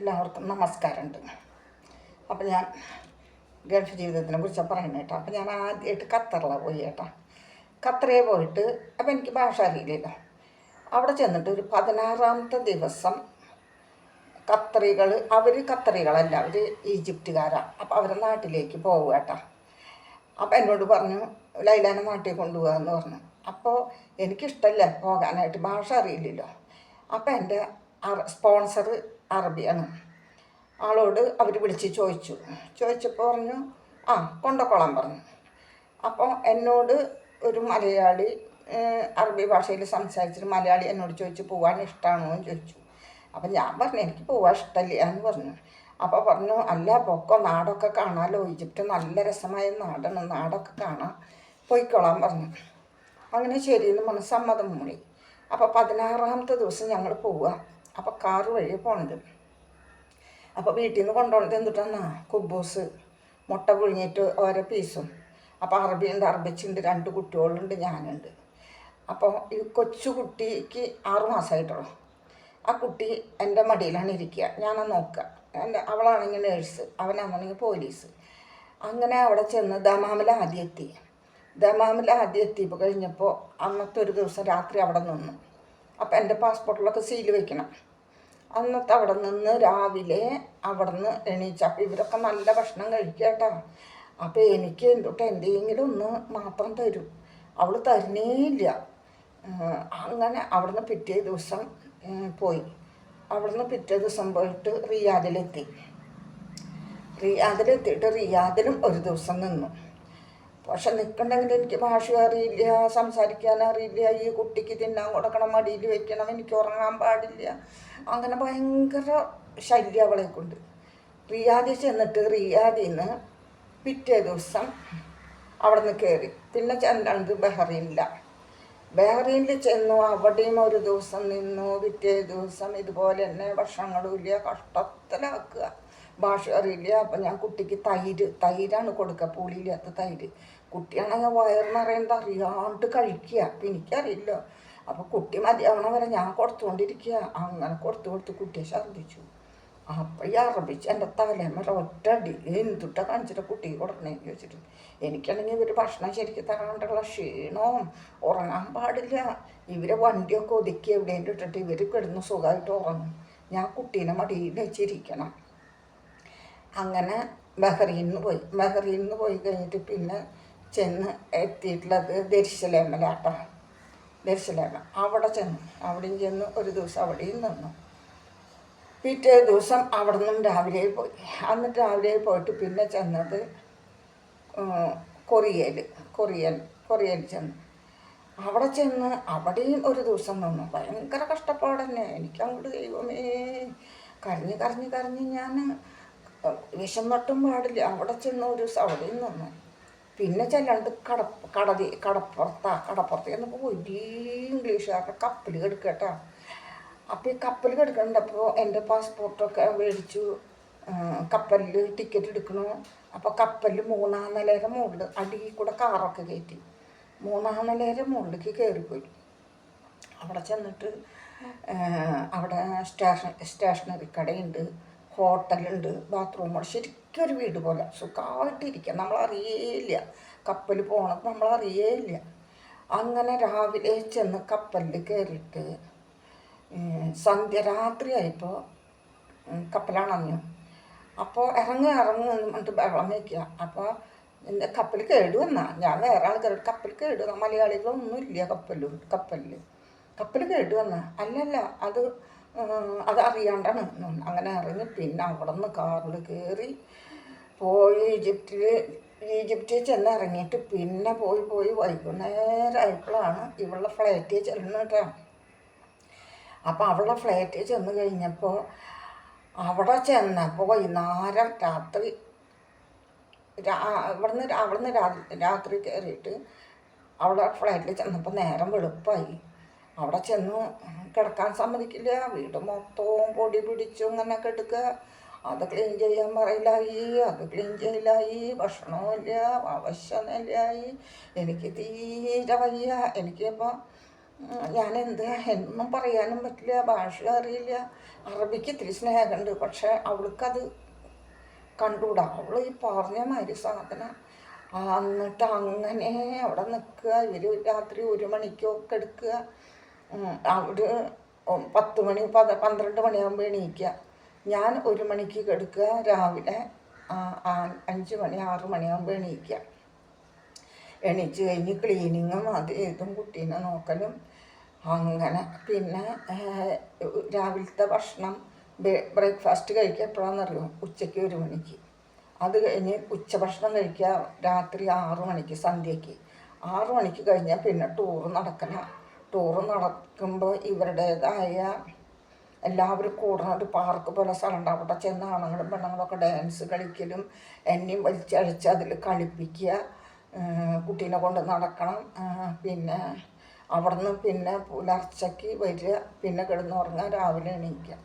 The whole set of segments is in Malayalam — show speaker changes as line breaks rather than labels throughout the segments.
എല്ലാവർക്കും നമസ്കാരമുണ്ട്. അപ്പം ഞാൻ ഗൾഫ് ജീവിതത്തിനെ കുറിച്ച് പറയുന്നത് കേട്ടോ. അപ്പം ഞാൻ ആദ്യമായിട്ട് ഖത്തറിലാണ് പോയി കേട്ടോ. ഖത്തറിൽ പോയിട്ട് അപ്പം എനിക്ക് ഭാഷ അറിയില്ലല്ലോ. അവിടെ ചെന്നിട്ട് ഒരു 16ാമത്തെ ദിവസം ഖത്തറികളല്ല, അവർ ഈജിപ്തുകാരാണ്. അപ്പം അവരെ നാട്ടിലേക്ക് പോകുക കേട്ടോ. അപ്പം എന്നോട് പറഞ്ഞു ലൈലാനെ നാട്ടിൽ കൊണ്ടുപോകാമെന്ന് പറഞ്ഞു. അപ്പോൾ എനിക്കിഷ്ടമല്ല പോകാനായിട്ട്, ഭാഷ അറിയില്ലല്ലോ. അപ്പം എൻ്റെ സ്പോൺസർ അറബിയാണ്. ആളോട് അവർ വിളിച്ച് ചോദിച്ചപ്പോൾ പറഞ്ഞു കൊണ്ടുകൊള്ളാൻ പറഞ്ഞു. അപ്പോൾ എന്നോട് ഒരു മലയാളി അറബി ഭാഷയിൽ സംസാരിച്ചിട്ട് മലയാളി എന്നോട് ചോദിച്ചു പോകാൻ ഇഷ്ടമാണോ എന്ന് ചോദിച്ചു. അപ്പം ഞാൻ പറഞ്ഞു എനിക്ക് പോകാൻ ഇഷ്ടമില്ല എന്ന് പറഞ്ഞു. അപ്പോൾ പറഞ്ഞു അല്ല പൊക്കോ, നാടൊക്കെ കാണാമല്ലോ, ഈജിപ്റ്റ് നല്ല രസമായ നാടാണ്, നാടൊക്കെ കാണാം, പോയിക്കോളാൻ പറഞ്ഞു. അങ്ങനെ ശരിയെന്ന് പറഞ്ഞ് സമ്മതം മൂളി. അപ്പോൾ 16ാമത്തെ ദിവസം ഞങ്ങൾ പോവുക. അപ്പോൾ കാറ് വഴി പോണത്. അപ്പോൾ വീട്ടിൽ നിന്ന് കൊണ്ടുപോകണത് എന്തിട്ടാന്നാ കുബൂസ്, മുട്ട പുഴുങ്ങിയിട്ട് ഓരോ പീസും. അപ്പോൾ അറബിയുണ്ട്, അറബിച്ചുണ്ട്, 2 കുട്ടികളുണ്ട്, ഞാനുണ്ട്. അപ്പോൾ ഈ കൊച്ചു കുട്ടിക്ക് 6 മാസമായിട്ടുള്ളൂ. ആ കുട്ടി എൻ്റെ മടിയിലാണ് ഇരിക്കുക, ഞാനത് നോക്കുക. അവളാണെങ്കിൽ നേഴ്സ്, അവനാണെങ്കിൽ പോലീസ്. അങ്ങനെ അവിടെ ചെന്ന് ദമാമിൽ ആദ്യം എത്തിയപ്പോൾ കഴിഞ്ഞപ്പോൾ അന്നത്തെ ഒരു ദിവസം രാത്രി അവിടെ നിന്നു. അപ്പം എൻ്റെ പാസ്പോർട്ടിലൊക്കെ സീല് വയ്ക്കണം. അന്നത്തെ അവിടെ നിന്ന് രാവിലെ അവിടെ നിന്ന് എണീച്ചു. അപ്പം ഇവരൊക്കെ നല്ല ഭക്ഷണം കഴിക്കട്ടോ. അപ്പോൾ എനിക്ക് എന്തെങ്കിലും ഒന്ന് മാത്രം തരും, അവൾ തരുന്നേയില്ല. അങ്ങനെ അവിടുന്ന് പിറ്റേ ദിവസം പോയി. അവിടുന്ന് പിറ്റേ ദിവസം പോയിട്ട് റിയാദിലെത്തിയിട്ട് റിയാദിലും ഒരു ദിവസം നിന്നു. പക്ഷെ നിൽക്കണമെങ്കിൽ എനിക്ക് ഭാഷ അറിയില്ല, സംസാരിക്കാൻ അറിയില്ല, ഈ കുട്ടിക്ക് തിന്നാൻ കൊടുക്കണം, മടിയിൽ വെക്കണം, എനിക്ക് ഉറങ്ങാൻ പാടില്ല. അങ്ങനെ ഭയങ്കര ശല്യം അവളെ കൊണ്ട്. റിയാദിൽ ചെന്നിട്ട് റിയാദിൽ നിന്ന് പിറ്റേ ദിവസം അവിടെ നിന്ന് കയറി. പിന്നെ ചെന്നത് ബഹ്റൈനിൽ ചെന്നു. അവിടെയും ഒരു ദിവസം നിന്നു. പിറ്റേ ദിവസം ഇതുപോലെ തന്നെ ഭക്ഷണങ്ങളും ഇല്ല, കഷ്ടത്തിലാക്കുക, ഭാഷ അറിയില്ല. അപ്പം ഞാൻ കുട്ടിക്ക് തൈരാണ് കൊടുക്കുക, പുളിയില്ലാത്ത തൈര്. കുട്ടിയാണെങ്കിൽ വയറിനറിയുന്നത് അറിയാണ്ട് കഴിക്കുക. അപ്പം എനിക്കറിയില്ല. അപ്പോൾ കുട്ടി മതിയാവണ വരെ ഞാൻ കൊടുത്തുകൊണ്ടിരിക്കുക. അങ്ങനെ കൊടുത്ത് കുട്ടിയെ ഛർദ്ദിച്ചു. അപ്പം ഈ അറബിച്ച് എൻ്റെ തലേമല ഒറ്റടി എന്തുട്ട കാണിച്ചിട്ട് കുട്ടിക്ക് കൊടുക്കണേന്ന് ചോദിച്ചിട്ട്. എനിക്കാണെങ്കിൽ ഇവർ ഭക്ഷണം ശരിക്കും തരാണ്ടുള്ള ക്ഷീണവും, ഉറങ്ങാൻ പാടില്ല. ഇവരെ വണ്ടിയൊക്കെ ഒതുക്കി എവിടെയെങ്കിലും ഇട്ടിട്ട് ഇവർ കിടന്ന് സുഖമായിട്ട് ഉറങ്ങും, ഞാൻ കുട്ടീനെ മടിയിൽ വെച്ചിരിക്കണം. അങ്ങനെ ബഹ്റൈനിൽ പോയി കഴിഞ്ഞിട്ട് പിന്നെ ചെന്ന് എത്തിയിട്ടുള്ളത് ദെർശലേമിലാട്ടോ. അവിടെ ചെന്ന് ഒരു ദിവസം അവിടെയും നിന്നു. പിറ്റേ ദിവസം അവിടെ നിന്നും രാവിലെ പോയി. എന്നിട്ട് രാവിലെ പോയിട്ട് പിന്നെ ചെന്നത് കൊറിയയിൽ ചെന്നു. അവിടെ ചെന്ന് അവിടെയും ഒരു ദിവസം നിന്നു. ഭയങ്കര കഷ്ടപ്പാട് തന്നെ. എനിക്കങ്ങോട്ട് ദൈവമേ കരഞ്ഞ് ഞാൻ വിശന്നിട്ടും പാടില്ല. അവിടെ ചെന്ന് ഒരു ദിവസം അവിടെയും നിന്നു. പിന്നെ ചെല്ലാണ്ട് കടപ്പുറത്ത് ചെന്നപ്പോൾ വലിയ ഇംഗ്ലീഷുകാരുടെ കപ്പൽ കെടുക്കട്ടോ. അപ്പോൾ ഈ കപ്പൽ കെടുക്കണ്ടപ്പോൾ എൻ്റെ പാസ്പോർട്ടൊക്കെ മേടിച്ചു. കപ്പലിൽ ടിക്കറ്റ് എടുക്കണു. അപ്പോൾ കപ്പലിൽ 3ാം നിലയുടെ മുകളിൽ അടിയിൽ കൂടെ കാറൊക്കെ കയറ്റി 3ാം നിലയുടെ മുകളിലേക്ക് കയറിപ്പോയി. അവിടെ ചെന്നിട്ട് അവിടെ സ്റ്റേഷനറി കടയുണ്ട്, ഹോട്ടലുണ്ട്, ബാത്റൂമുണ്ട്. ശരിക്കും ഒരു വീട് പോലെ സുഖമായിട്ടിരിക്കുക. നമ്മളറിയേയില്ല, കപ്പൽ പോകണത് നമ്മളറിയേയില്ല. അങ്ങനെ രാവിലെ ചെന്ന് കപ്പലിൽ കയറിയിട്ട് രാത്രിയായപ്പോൾ കപ്പലണഞ്ഞു. അപ്പോൾ ഇറങ്ങും എന്നിട്ട് ബഹളം വയ്ക്കുക. അപ്പോൾ എൻ്റെ കപ്പൽ കേടുവന്നാ. ഞാൻ വേറെ ആൾ കയറി കപ്പൽ കേടുവന്ന, മലയാളികളൊന്നുമില്ല കപ്പൽ കേടുവന്ന. അല്ലല്ല അത് അറിയാണ്ടാണ്. അങ്ങനെ ഇറങ്ങി പിന്നെ അവിടെ നിന്ന് കാറിൽ കയറി പോയി ഈജിപ്തിൽ ചെന്ന് ഇറങ്ങിയിട്ട് പിന്നെ പോയി വൈകുന്നേരമായപ്പോഴാണ് ഇവളുടെ ഫ്ലൈറ്റിൽ ചെല്ലുന്നത് കേട്ടോ. അപ്പോൾ അവളുടെ ഫ്ലൈറ്റിൽ ചെന്ന് കഴിഞ്ഞപ്പോൾ അവിടെ ചെന്നപ്പോൾ വൈകുന്നേരം അവിടുന്ന് രാത്രി കയറിയിട്ട് അവിടെ ഫ്ലൈറ്റിൽ ചെന്നപ്പോൾ നേരം വെളുപ്പായി. അവിടെ ചെന്ന് കിടക്കാൻ സമ്മതിക്കില്ല. വീട് മൊത്തവും പൊടി പിടിച്ചു ഇങ്ങനെ കിടക്കുക. അത് ക്ലീൻ ചെയ്യാൻ ചെയ്യലായി, ഭക്ഷണമില്ല, അവശനില്ലായി. എനിക്ക് തീരെ വയ്യ. എനിക്കിപ്പോൾ ഞാനെന്ത് എന്നൊന്നും പറയാനും പറ്റില്ല, ഭാഷ അറിയില്ല. അറബിക്ക് ഇത്തിരി സ്നേഹമുണ്ട്, പക്ഷെ അവൾക്കത് കണ്ടുകൂടാ. അവൾ ഈ പറഞ്ഞ മാതിരി സാധനം. എന്നിട്ട് അങ്ങനെ അവിടെ നിൽക്കുക. ഇവർ രാത്രി 1 മണിക്കൊക്കെ എടുക്കുക. അവർ 10 മണി 12 മണിയാകുമ്പോൾ എണീക്കുക. ഞാൻ 1 മണിക്ക് കിടക്കുക. രാവിലെ 5 മണി 6 മണിയാകുമ്പോൾ എണീക്കുക. എണീച്ച് കഴിഞ്ഞ് ക്ലീനിങ്ങും അത് ഇതും കുട്ടീനെ നോക്കലും അങ്ങനെ. പിന്നെ രാവിലത്തെ ഭക്ഷണം ബ്രേക്ക്ഫാസ്റ്റ് കഴിക്കുക എപ്പോഴാണെന്നറിയോ? ഉച്ചയ്ക്ക് 1 മണിക്ക്. അത് കഴിഞ്ഞ് ഉച്ചഭക്ഷണം കഴിക്കുക രാത്രി 6 മണിക്ക്, സന്ധ്യയ്ക്ക് 6 മണിക്ക് കഴിഞ്ഞാൽ പിന്നെ ടൂറ് നടക്കണം. ടൂറ് നടക്കുമ്പോൾ ഇവരുടേതായ എല്ലാവരും കൂടുന്ന ഒരു പാർക്ക് പോലെ സ്ഥലമുണ്ട്. അവിടെ ചെന്ന് ആണുങ്ങളും പെണ്ണുങ്ങളൊക്കെ ഡാൻസ് കളിക്കലും എന്നെയും വലിച്ചഴിച്ച് അതിൽ കളിപ്പിക്കുക. കുട്ടീനെ കൊണ്ട് നടക്കണം. പിന്നെ അവിടുന്ന് പിന്നെ പുലർച്ചയ്ക്ക് വരിക, പിന്നെ കിടന്നുറങ്ങുക, രാവിലെ എണീക്കുക.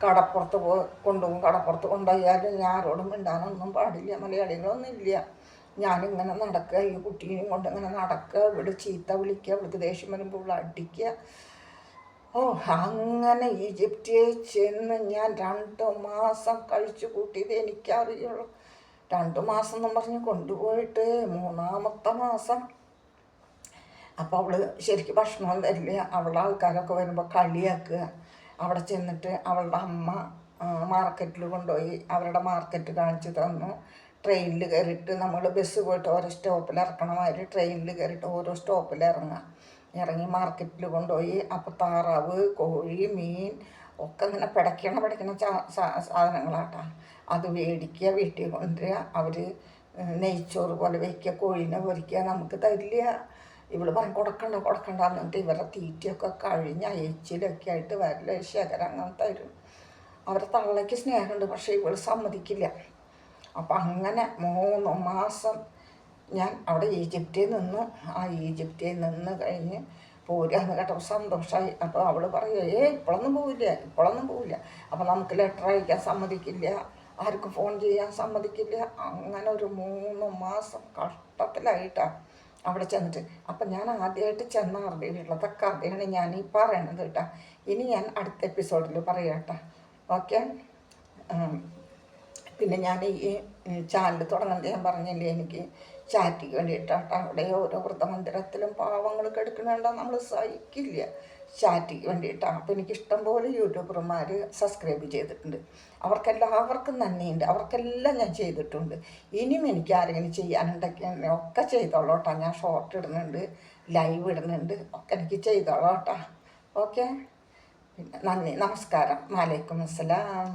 കടപ്പുറത്ത് കൊണ്ടുപോകും. കടപ്പുറത്ത് കൊണ്ടുപോയാലും ഞാൻ ആരോടും മിണ്ടാനൊന്നും പാടില്ല. മലയാളികളൊന്നും ഇല്ല. ഞാനിങ്ങനെ നടക്കുക, ഈ കുട്ടീനെയും കൊണ്ട് ഇങ്ങനെ നടക്കുക. ഇവിടെ ചീത്ത വിളിക്കുക, ഇവിടേക്ക് ദേഷ്യം വരുമ്പോൾ അടിക്കുക. അങ്ങനെ ഈജിപ്തിൽ ചെന്ന് ഞാൻ 2 മാസം കഴിച്ചു കൂട്ടിയത് എനിക്കറിയുള്ളൂ. 2 മാസം എന്നും പറഞ്ഞ് കൊണ്ടുപോയിട്ട് 3-ാമത്തെ മാസം അപ്പോൾ അവൾ ശരിക്കും ഭക്ഷണം തരില്ല. അവളുടെ ആൾക്കാരൊക്കെ വരുമ്പോൾ കളിയാക്കുക. അവിടെ ചെന്നിട്ട് അവളുടെ അമ്മ മാർക്കറ്റിൽ കൊണ്ടുപോയി അവരുടെ മാർക്കറ്റ് കാണിച്ചു തന്നു. ട്രെയിനിൽ കയറിയിട്ട് നമ്മൾ ബസ് പോയിട്ട് ഓരോ സ്റ്റോപ്പിൽ ഇറക്കണ മാതിരി ട്രെയിനിൽ കയറിയിട്ട് ഓരോ സ്റ്റോപ്പിൽ ഇറങ്ങി മാർക്കറ്റിൽ കൊണ്ടുപോയി. അപ്പോൾ താറാവ്, കോഴി, മീൻ ഒക്കെ ഇങ്ങനെ പിടയ്ക്കണ സാധനങ്ങളാട്ടാ. അത് മേടിക്കുക, വീട്ടിൽ കൊണ്ടുവരിക. അവർ നെയ്ച്ചോറ് പോലെ വയ്ക്കുക, കോഴീനെ പൊരിക്കുക. നമുക്ക് തരില്ല. ഇവൾ പറയും കൊടുക്കണ്ട എന്നിട്ട് ഇവരെ തീറ്റയൊക്കെ കഴിഞ്ഞ് അയച്ചിലൊക്കെ ആയിട്ട് വരല ശേഖരം അങ്ങനെ തരും. അവരെ തള്ളയ്ക്ക് സ്നേഹമുണ്ട്, പക്ഷേ ഇവൾ സമ്മതിക്കില്ല. അപ്പം അങ്ങനെ 3 മാസം ഞാൻ അവിടെ ഈജിപ്തിൽ നിന്നു. ആ ഈജിപ്തിൽ നിന്ന് കഴിഞ്ഞ് പോരാന്ന് കേട്ടപ്പോൾ സന്തോഷമായി. അപ്പോൾ അവൾ പറയുക, ഇപ്പോഴൊന്നും പോവില്ല. അപ്പോൾ നമുക്ക് ലെറ്റർ അയക്കാൻ സമ്മതിക്കില്ല, ആർക്കും ഫോൺ ചെയ്യാൻ സമ്മതിക്കില്ല. അങ്ങനെ ഒരു 3 മാസം കഷ്ടത്തിലായിട്ടാണ് അവിടെ ചെന്നിട്ട്. അപ്പം ഞാൻ ആദ്യമായിട്ട് ചെന്ന അറബിയിലുള്ള കഥയാണ് ഞാൻ ഈ പറയണത് കേട്ടോ. ഇനി ഞാൻ അടുത്ത എപ്പിസോഡിൽ പറയാം കേട്ടോ. ഓക്കെ. പിന്നെ ഞാൻ ഈ ചാനൽ തുടങ്ങുന്നത് ഞാൻ പറഞ്ഞില്ലേ, എനിക്ക് ചാറ്റിക്ക് വേണ്ടിയിട്ടാട്ടോ. അവിടെ ഓരോ വൃദ്ധമന്ദിരത്തിലും പാവങ്ങൾ കെടുക്കണുണ്ടോ നമ്മൾ സഹിക്കില്ല. ചാറ്റിക്ക് വേണ്ടിയിട്ടാണ്. അപ്പോൾ എനിക്കിഷ്ടം പോലെ യൂട്യൂബർമാർ സബ്സ്ക്രൈബ് ചെയ്തിട്ടുണ്ട്. അവർക്കെല്ലാവർക്കും നന്ദിയുണ്ട്. അവർക്കെല്ലാം ഞാൻ ചെയ്തിട്ടുണ്ട്. ഇനിയും എനിക്ക് ആരെങ്കിലും ചെയ്യാനുണ്ടെങ്കിൽ ഒക്കെ ചെയ്തോളൂ കേട്ടോ. ഞാൻ ഷോർട്ട് ഇടുന്നുണ്ട്, ലൈവ് ഇടുന്നുണ്ട്, ഒക്കെ എനിക്ക് ചെയ്തോളൂ കേട്ടോ. ഓക്കെ. പിന്നെ നന്ദി, നമസ്കാരം. വലൈക്കും അസ്സലാം.